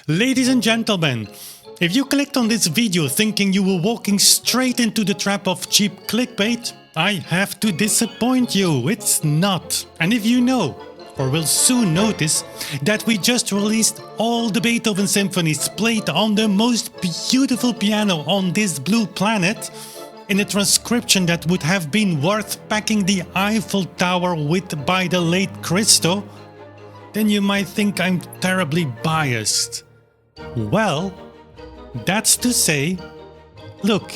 Ladies and gentlemen, if you clicked on this video thinking you were walking straight into the trap of cheap clickbait, I have to disappoint you, it's not. And if you know, or will soon notice, that we just released all the Beethoven symphonies played on the most beautiful piano on this blue planet, in a transcription that would have been worth packing the Eiffel Tower with by the late Christo, then you might think I'm terribly biased. Well, that's to say, look,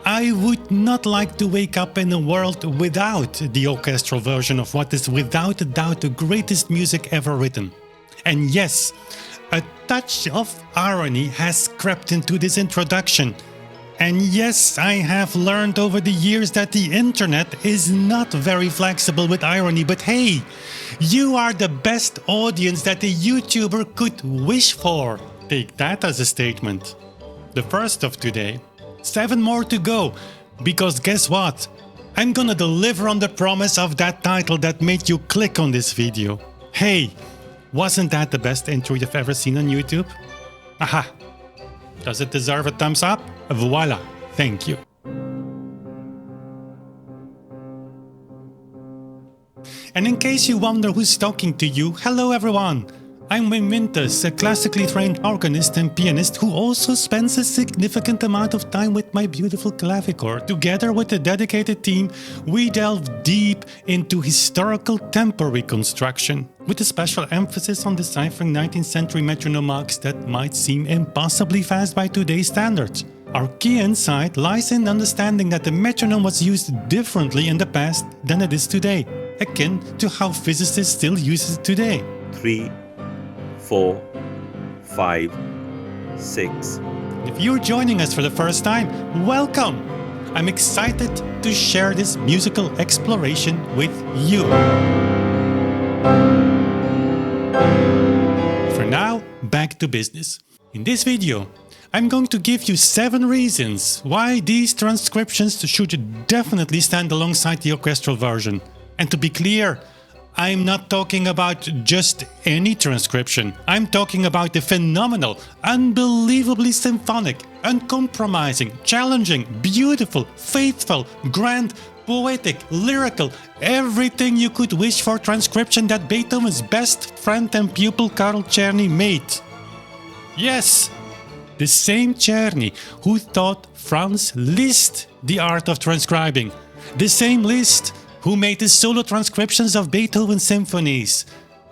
I would not like to wake up in a world without the orchestral version of what is without a doubt the greatest music ever written. And yes, a touch of irony has crept into this introduction. And yes, I have learned over the years that the internet is not very flexible with irony, but hey, you are the best audience that a YouTuber could wish for. Take that as a statement. The first of today. 7 more to go, because guess what? I'm gonna deliver on the promise of that title that made you click on this video. Hey, wasn't that the best intro you've ever seen on YouTube? Aha! Does it deserve a thumbs up? Voila! Thank you. And in case you wonder who's talking to you, hello everyone! I'm Wim Winters, a classically trained organist and pianist who also spends a significant amount of time with my beautiful clavichord. Together with a dedicated team, we delve deep into historical tempo reconstruction, with a special emphasis on deciphering 19th century metronome marks that might seem impossibly fast by today's standards. Our key insight lies in understanding that the metronome was used differently in the past than it is today, akin to how physicists still use it today. 3, 4, 5, 6. If you're joining us for the first time, welcome! I'm excited to share this musical exploration with you. For now, back to business. In this video, I'm going to give you 7 reasons why these transcriptions should definitely stand alongside the orchestral version. And to be clear, I'm not talking about just any transcription. I'm talking about the phenomenal, unbelievably symphonic, uncompromising, challenging, beautiful, faithful, grand, poetic, lyrical, everything you could wish for transcription that Beethoven's best friend and pupil Carl Czerny made. Yes, the same Czerny who taught Franz Liszt the art of transcribing. The same Liszt who made the solo transcriptions of Beethoven's symphonies.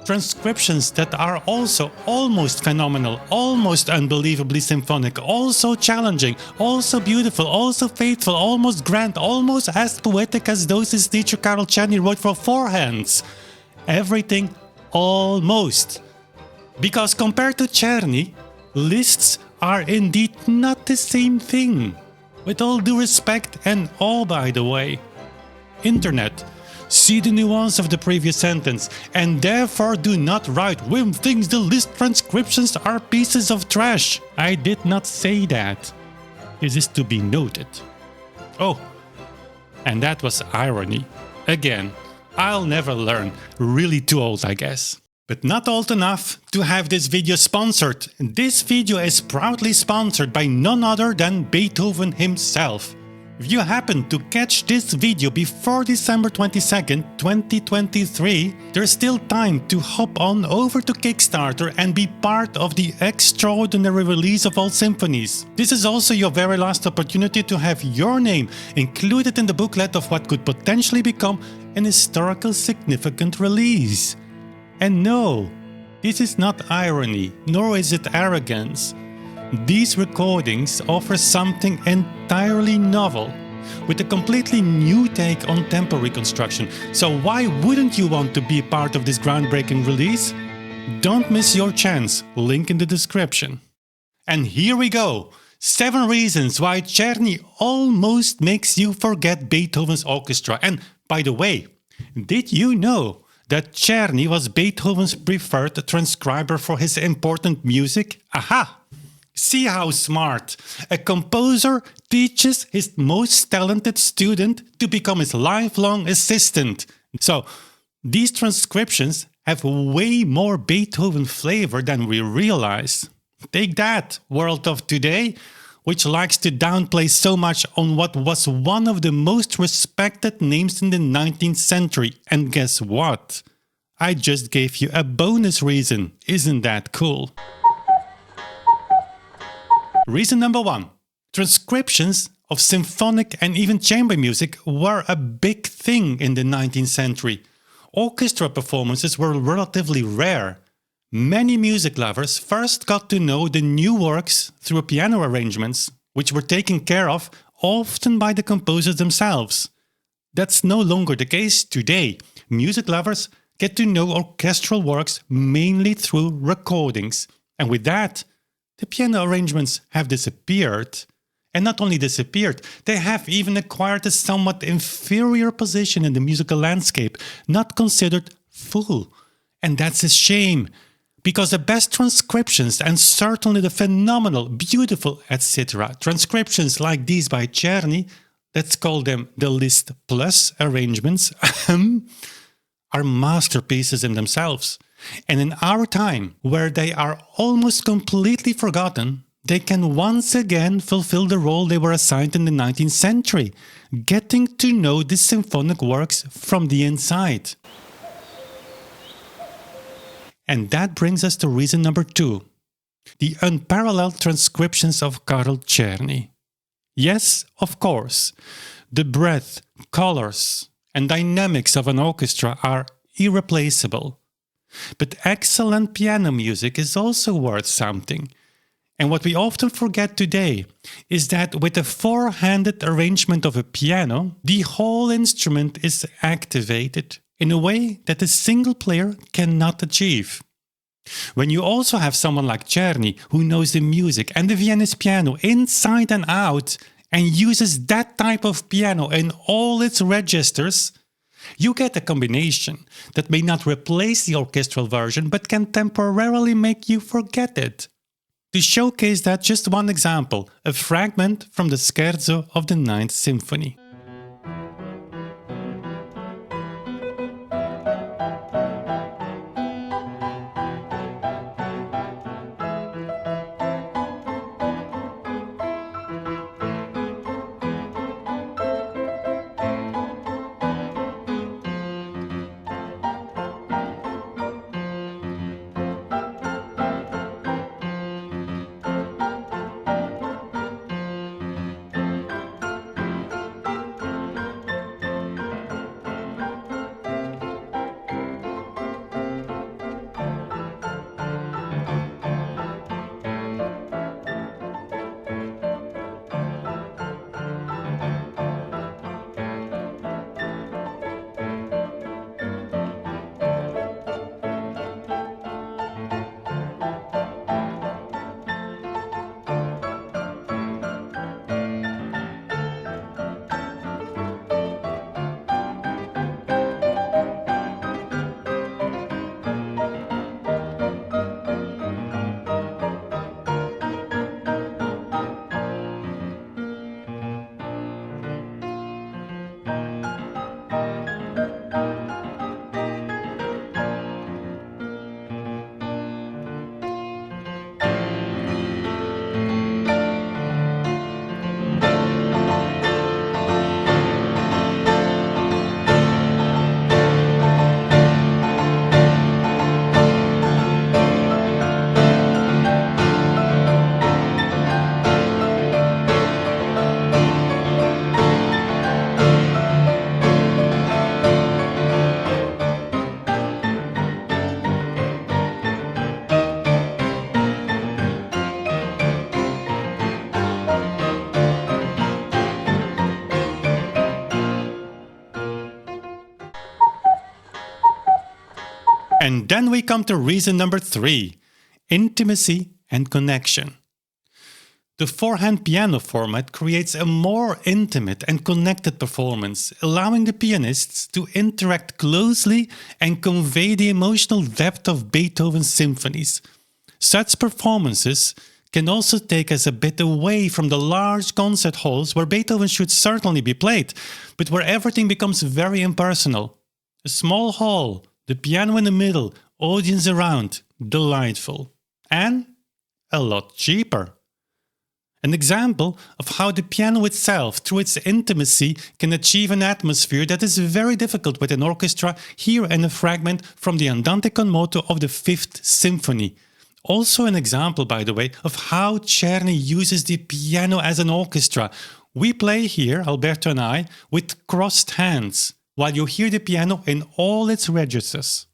Transcriptions that are also almost phenomenal, almost unbelievably symphonic, also challenging, also beautiful, also faithful, almost grand, almost as poetic as those his teacher Carl Czerny wrote for 4 hands. Everything almost. Because compared to Czerny, Liszt's are indeed not the same thing. With all due respect and all by the way. Internet, see the nuance of the previous sentence, and therefore do not write Wim thinks the Liszt transcriptions are pieces of trash. I did not say that. This is to be noted. Oh, and that was irony. Again, I'll never learn. Really too old, I guess. But not old enough to have this video sponsored. This video is proudly sponsored by none other than Beethoven himself. If you happen to catch this video before December 22nd, 2023, there's still time to hop on over to Kickstarter and be part of the extraordinary release of all symphonies. This is also your very last opportunity to have your name included in the booklet of what could potentially become an historical significant release. And no, this is not irony, nor is it arrogance. These recordings offer something entirely novel, with a completely new take on tempo reconstruction. So why wouldn't you want to be part of this groundbreaking release? Don't miss your chance, link in the description. And here we go, 7 reasons why Czerny almost makes you forget Beethoven's orchestra. And by the way, did you know that Czerny was Beethoven's preferred transcriber for his important music? Aha! See how smart. A composer teaches his most talented student to become his lifelong assistant. So, these transcriptions have way more Beethoven flavor than we realize. Take that, world of today, which likes to downplay so much on what was one of the most respected names in the 19th century. And guess what? I just gave you a bonus reason. Isn't that cool? Reason number 1. Transcriptions of symphonic and even chamber music were a big thing in the 19th century. Orchestra performances were relatively rare. Many music lovers first got to know the new works through piano arrangements, which were taken care of often by the composers themselves. That's no longer the case today. Music lovers get to know orchestral works mainly through recordings. And with that, the piano arrangements have disappeared. And not only disappeared, they have even acquired a somewhat inferior position in the musical landscape, not considered full. And that's a shame, because the best transcriptions, and certainly the phenomenal, beautiful, etc. transcriptions like these by Czerny, let's call them the Liszt Plus arrangements, are masterpieces in themselves. And in our time, where they are almost completely forgotten, they can once again fulfill the role they were assigned in the 19th century, getting to know the symphonic works from the inside. And that brings us to reason number 2, the unparalleled transcriptions of Carl Czerny. Yes, of course, the breadth, colors, and dynamics of an orchestra are irreplaceable. But excellent piano music is also worth something. And what we often forget today is that with a four-handed arrangement of a piano, the whole instrument is activated in a way that a single player cannot achieve. When you also have someone like Czerny, who knows the music and the Viennese piano inside and out and uses that type of piano in all its registers, you get a combination that may not replace the orchestral version but can temporarily make you forget it. To showcase that, just one example, a fragment from the scherzo of the 9th Symphony. And then we come to reason number 3, intimacy and connection. The four-hand piano format creates a more intimate and connected performance, allowing the pianists to interact closely and convey the emotional depth of Beethoven's symphonies. Such performances can also take us a bit away from the large concert halls where Beethoven should certainly be played, but where everything becomes very impersonal. A small hall, The piano in the middle, audience around, delightful. And a lot cheaper. An example of how the piano itself, through its intimacy, can achieve an atmosphere that is very difficult with an orchestra, here in a fragment from the Andante con moto of the 5th Symphony. Also an example, by the way, of how Czerny uses the piano as an orchestra. We play here, Alberto and I, with crossed hands, while you hear the piano in all its registers.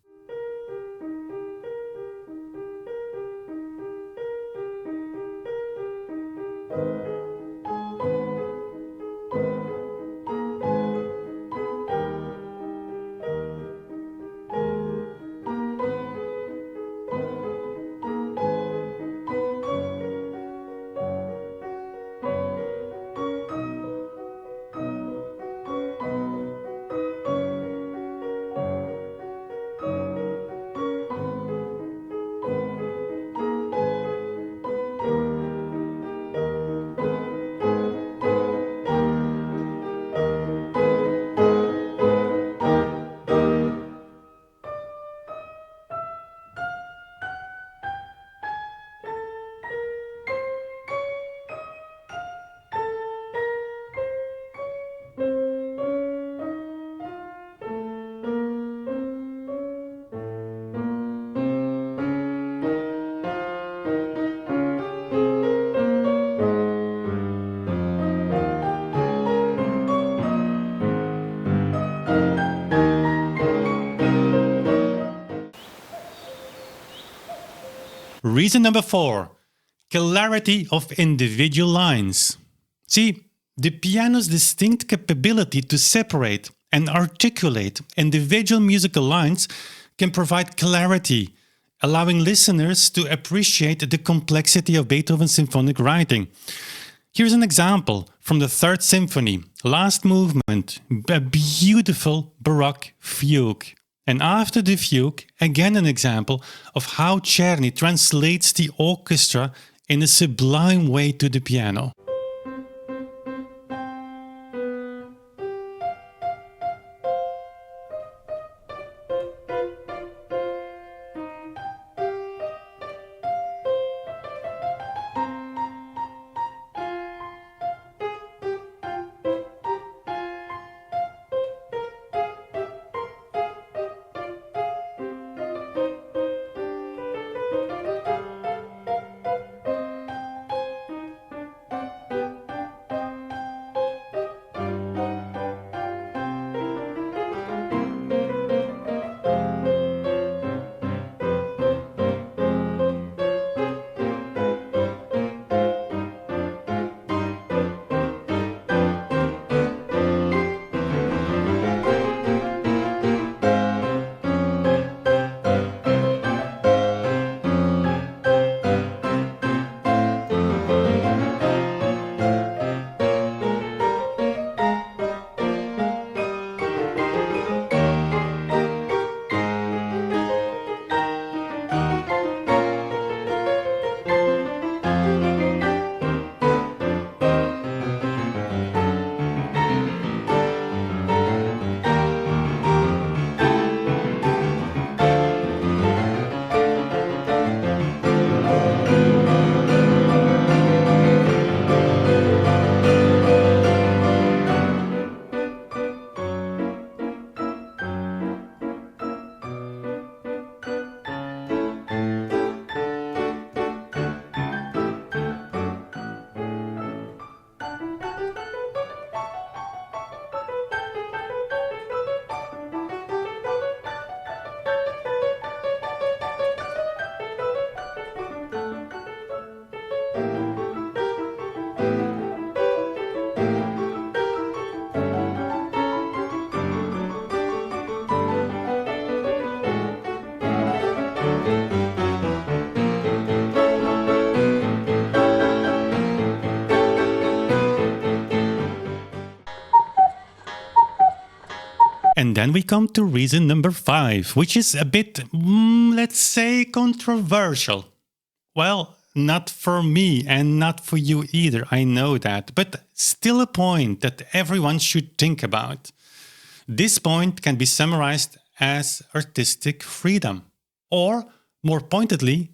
Reason number 4. Clarity of individual lines. See, the piano's distinct capability to separate and articulate individual musical lines can provide clarity, allowing listeners to appreciate the complexity of Beethoven's symphonic writing. Here's an example from the 3rd Symphony, last movement, a beautiful Baroque fugue. And after the fugue, again an example of how Czerny translates the orchestra in a sublime way to the piano. And then we come to reason number 5, which is a bit, let's say, controversial. Well, not for me and not for you either, I know that, but still a point that everyone should think about. This point can be summarized as artistic freedom. Or, more pointedly,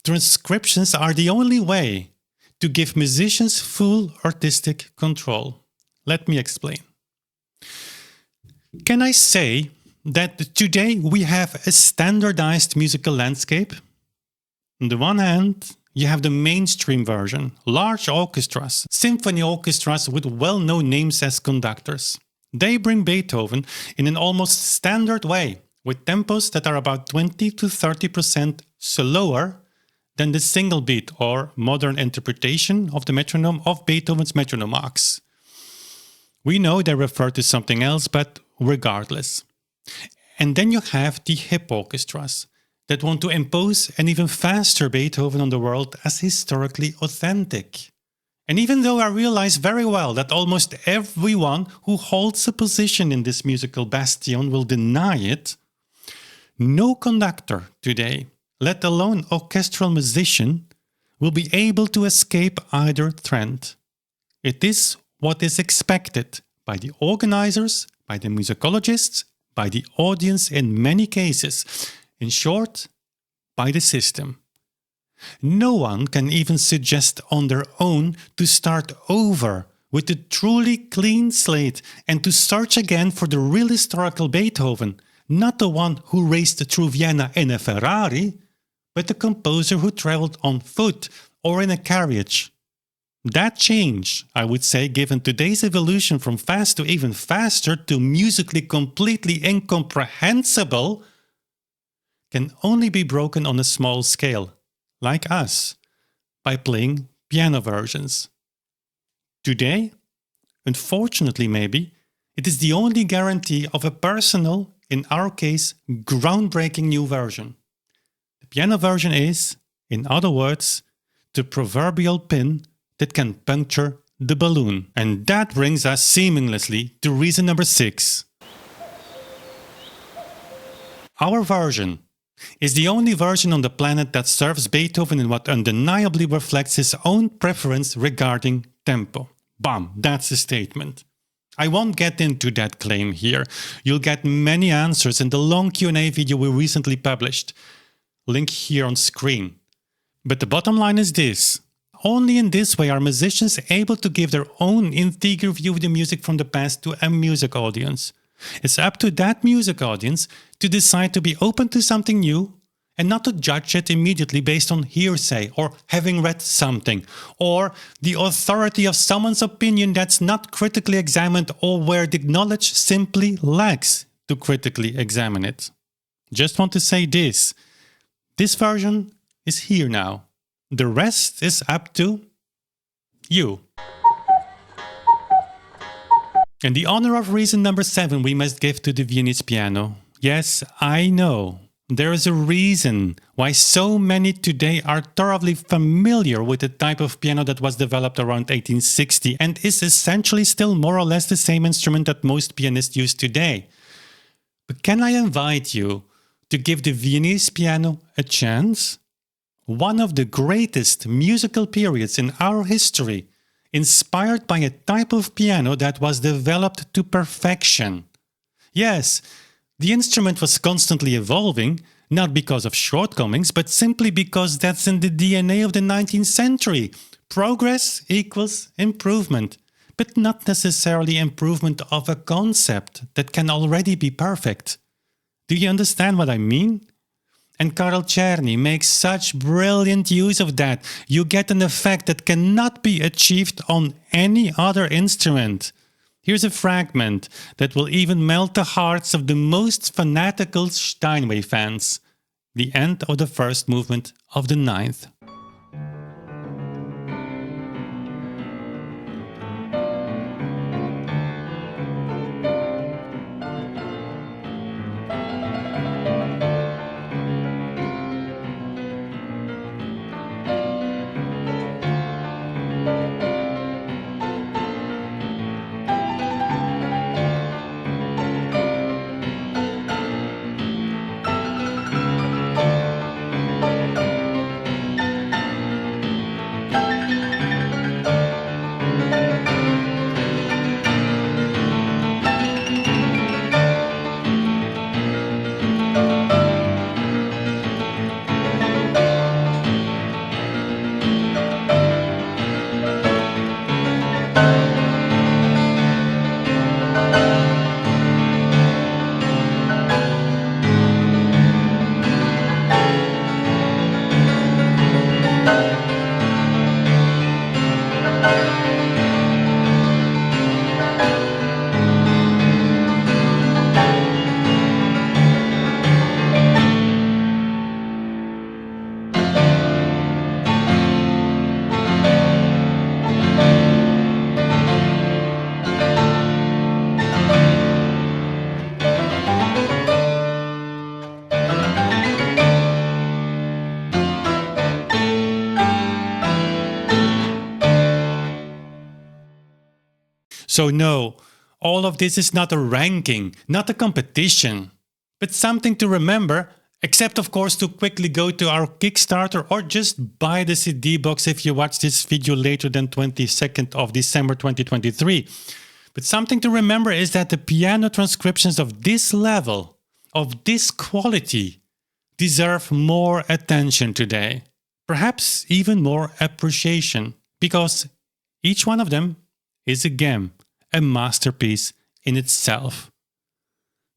transcriptions are the only way to give musicians full artistic control. Let me explain. Can I say that today we have a standardized musical landscape? On the one hand, you have the mainstream version, large orchestras, symphony orchestras with well-known names as conductors. They bring Beethoven in an almost standard way, with tempos that are about 20 to 30% slower than the single beat or modern interpretation of the metronome of Beethoven's metronome marks. We know they refer to something else, but regardless. And then you have the hip orchestras that want to impose an even faster Beethoven on the world as historically authentic. And even though I realize very well that almost everyone who holds a position in this musical bastion will deny it, no conductor today, let alone orchestral musician, will be able to escape either trend. It is what is expected by the organizers, by the musicologists, by the audience in many cases. In short, by the system. No one can even suggest on their own to start over with a truly clean slate and to search again for the real historical Beethoven, not the one who raced through Vienna in a Ferrari, but the composer who traveled on foot or in a carriage. That change, I would say, given today's evolution from fast to even faster to musically completely incomprehensible, can only be broken on a small scale, like us, by playing piano versions. Today, unfortunately maybe, it is the only guarantee of a personal, in our case, groundbreaking new version. The piano version is, in other words, the proverbial pin that can puncture the balloon. And that brings us seamlessly to reason number 6. Our version is the only version on the planet that serves Beethoven in what undeniably reflects his own preference regarding tempo. Bam, that's a statement. I won't get into that claim here. You'll get many answers in the long Q&A video we recently published. Link here on screen. But the bottom line is this. Only in this way are musicians able to give their own integer view of the music from the past to a music audience. It's up to that music audience to decide to be open to something new and not to judge it immediately based on hearsay or having read something or the authority of someone's opinion that's not critically examined or where the knowledge simply lacks to critically examine it. Just want to say this. This version is here now. The rest is up to you. And the honor of reason number 7 we must give to the Viennese piano. Yes, I know. There is a reason why so many today are thoroughly familiar with the type of piano that was developed around 1860 and is essentially still more or less the same instrument that most pianists use today. But can I invite you to give the Viennese piano a chance? One of the greatest musical periods in our history, inspired by a type of piano that was developed to perfection. Yes, the instrument was constantly evolving, not because of shortcomings, but simply because that's in the DNA of the 19th century. Progress equals improvement, but not necessarily improvement of a concept that can already be perfect. Do you understand what I mean? And Carl Czerny makes such brilliant use of that. You get an effect that cannot be achieved on any other instrument. Here's a fragment that will even melt the hearts of the most fanatical Steinway fans. The end of the first movement of the 9th. So no, all of this is not a ranking, not a competition, but something to remember, except of course to quickly go to our Kickstarter or just buy the CD box if you watch this video later than 22nd of December 2023. But something to remember is that the piano transcriptions of this level, of this quality, deserve more attention today. Perhaps even more appreciation, because each one of them is again a masterpiece in itself.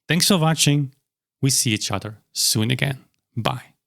Thanks for watching. We see each other soon again. Bye.